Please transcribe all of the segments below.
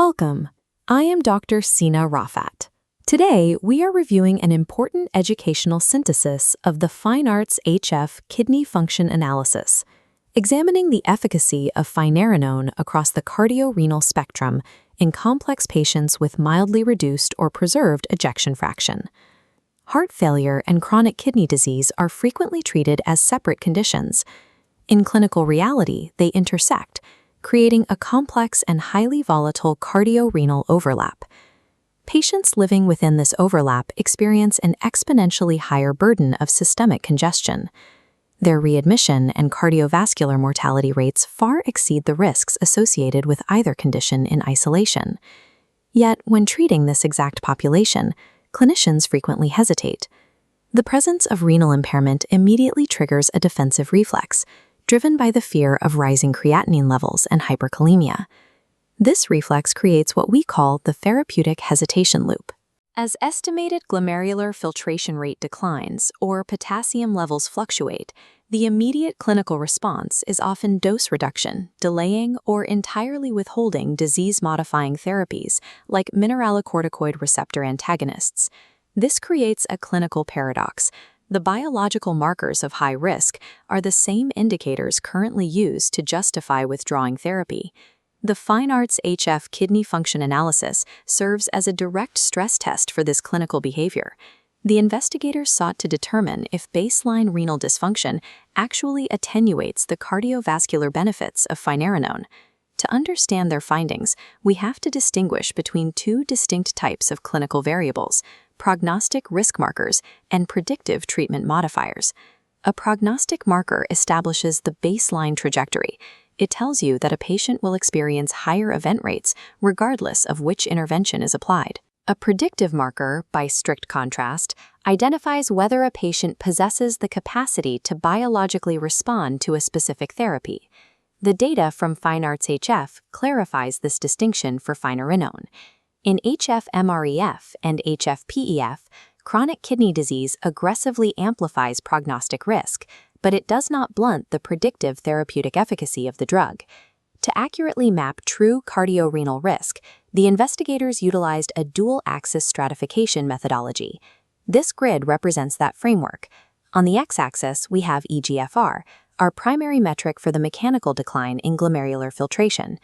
Welcome. I am Dr. Sina Rafat. Today, we are reviewing an important educational synthesis of the FINEARTS-HF kidney function analysis, examining the efficacy of Finerenone across the cardiorenal spectrum in complex patients with mildly reduced or preserved ejection fraction. Heart failure and chronic kidney disease are frequently treated as separate conditions. In clinical reality, they intersect, creating a complex and highly volatile cardiorenal overlap. Patients living within this overlap experience an exponentially higher burden of systemic congestion. Their readmission and cardiovascular mortality rates far exceed the risks associated with either condition in isolation. Yet, when treating this exact population, clinicians frequently hesitate. The presence of renal impairment immediately triggers a defensive reflex, driven by the fear of rising creatinine levels and hyperkalemia. This reflex creates what we call the therapeutic hesitation loop. As estimated glomerular filtration rate declines or potassium levels fluctuate, the immediate clinical response is often dose reduction, delaying or entirely withholding disease-modifying therapies like mineralocorticoid receptor antagonists. This creates a clinical paradox. The biological markers of high risk are the same indicators currently used to justify withdrawing therapy. The FINEARTS-HF kidney function analysis serves as a direct stress test for this clinical behavior. The investigators sought to determine if baseline renal dysfunction actually attenuates the cardiovascular benefits of Finerenone. To understand their findings, we have to distinguish between two distinct types of clinical variables: prognostic risk markers and predictive treatment modifiers. A prognostic marker establishes the baseline trajectory. It tells you that a patient will experience higher event rates regardless of which intervention is applied. A predictive marker, by strict contrast, identifies whether a patient possesses the capacity to biologically respond to a specific therapy. The data from FINEARTS-HF clarifies this distinction for Finerenone. In HFmrEF and HFpEF, chronic kidney disease aggressively amplifies prognostic risk, but it does not blunt the predictive therapeutic efficacy of the drug. To accurately map true cardiorenal risk, the investigators utilized a dual-axis stratification methodology. This grid represents that framework. On the x-axis, we have eGFR, our primary metric for the mechanical decline in glomerular filtration.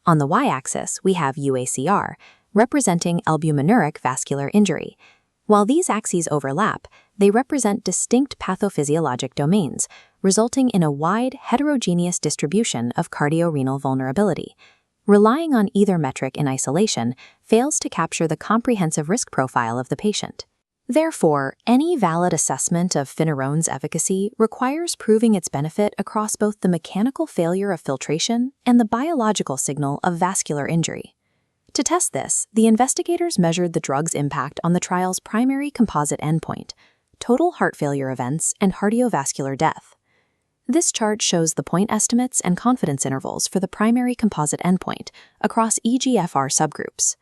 On the y-axis, we have UACR, representing albuminuric vascular injury. While these axes overlap, they represent distinct pathophysiologic domains, resulting in a wide, heterogeneous distribution of cardiorenal vulnerability. Relying on either metric in isolation fails to capture the comprehensive risk profile of the patient. Therefore, any valid assessment of Finererone's efficacy requires proving its benefit across both the mechanical failure of filtration and the biological signal of vascular injury. To test this, the investigators measured the drug's impact on the trial's primary composite endpoint: total heart failure events and cardiovascular death. This chart shows the point estimates and confidence intervals for the primary composite endpoint across eGFR subgroups.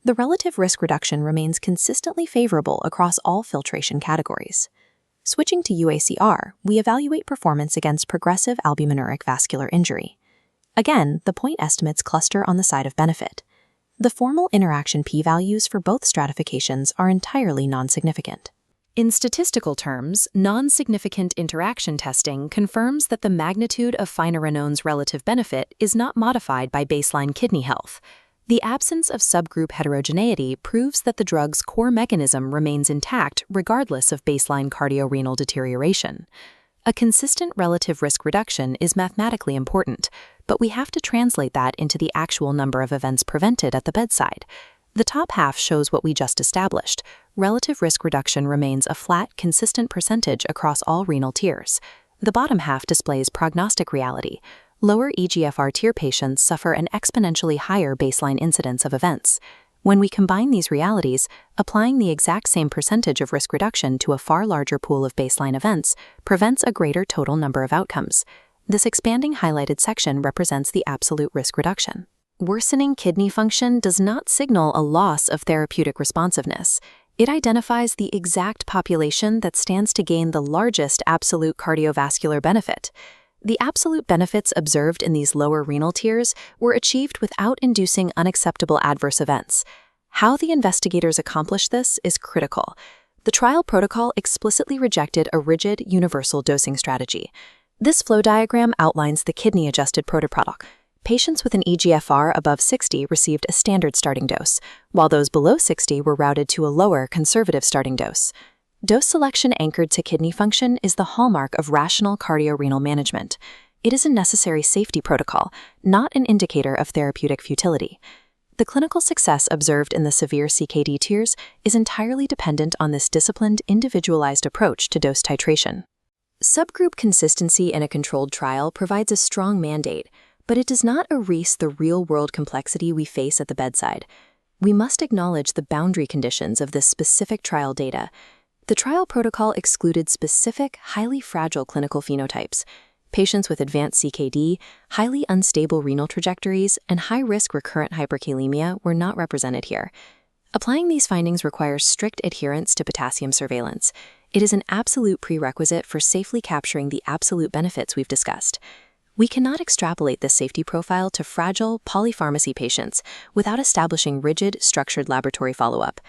The relative risk reduction remains consistently favorable across all filtration categories. Switching to UACR, we evaluate performance against progressive albuminuric vascular injury. Again, the point estimates cluster on the side of benefit. The formal interaction p-values for both stratifications are entirely non-significant. In statistical terms, non-significant interaction testing confirms that the magnitude of Finerenone's relative benefit is not modified by baseline kidney health. The absence of subgroup heterogeneity proves that the drug's core mechanism remains intact regardless of baseline cardiorenal deterioration. A consistent relative risk reduction is mathematically important, but we have to translate that into the actual number of events prevented at the bedside. The top half shows what we just established. Relative risk reduction remains a flat, consistent percentage across all renal tiers. The bottom half displays prognostic reality. Lower eGFR tier patients suffer an exponentially higher baseline incidence of events. When we combine these realities, applying the exact same percentage of risk reduction to a far larger pool of baseline events prevents a greater total number of outcomes. This expanding highlighted section represents the absolute risk reduction. Worsening kidney function does not signal a loss of therapeutic responsiveness. It identifies the exact population that stands to gain the largest absolute cardiovascular benefit. The absolute benefits observed in these lower renal tiers were achieved without inducing unacceptable adverse events. How the investigators accomplished this is critical. The trial protocol explicitly rejected a rigid, universal dosing strategy. This flow diagram outlines the kidney-adjusted protocol. Patients with an eGFR above 60 received a standard starting dose, while those below 60 were routed to a lower, conservative starting dose. Dose selection anchored to kidney function is the hallmark of rational cardiorenal management. It is a necessary safety protocol, not an indicator of therapeutic futility. The clinical success observed in the severe CKD tiers is entirely dependent on this disciplined, individualized approach to dose titration. Subgroup consistency in a controlled trial provides a strong mandate, but it does not erase the real-world complexity we face at the bedside. We must acknowledge the boundary conditions of this specific trial data. The trial protocol excluded specific, highly fragile clinical phenotypes. Patients with advanced CKD, highly unstable renal trajectories, and high-risk recurrent hyperkalemia were not represented here. Applying these findings requires strict adherence to potassium surveillance. It is an absolute prerequisite for safely capturing the absolute benefits we've discussed. We cannot extrapolate this safety profile to fragile polypharmacy patients without establishing rigid, structured laboratory follow-up.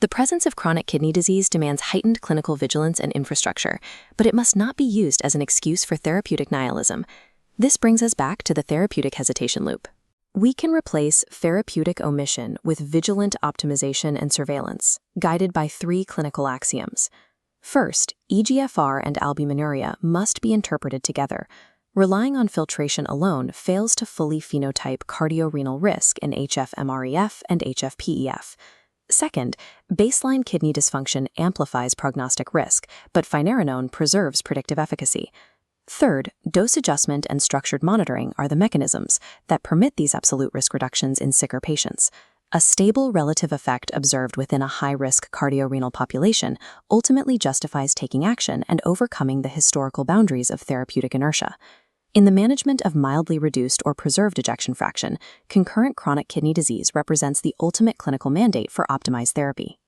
The presence of chronic kidney disease demands heightened clinical vigilance and infrastructure, but it must not be used as an excuse for therapeutic nihilism. This brings us back to the therapeutic hesitation loop. We can replace therapeutic omission with vigilant optimization and surveillance, guided by 3 clinical axioms. First, eGFR and albuminuria must be interpreted together. Relying on filtration alone fails to fully phenotype cardiorenal risk in HFmrEF and HFpEF. Second, baseline kidney dysfunction amplifies prognostic risk, but Finerenone preserves predictive efficacy. Third, dose adjustment and structured monitoring are the mechanisms that permit these absolute risk reductions in sicker patients. A stable relative effect observed within a high-risk cardiorenal population ultimately justifies taking action and overcoming the historical boundaries of therapeutic inertia. In the management of mildly reduced or preserved ejection fraction, concurrent chronic kidney disease represents the ultimate clinical mandate for optimized therapy.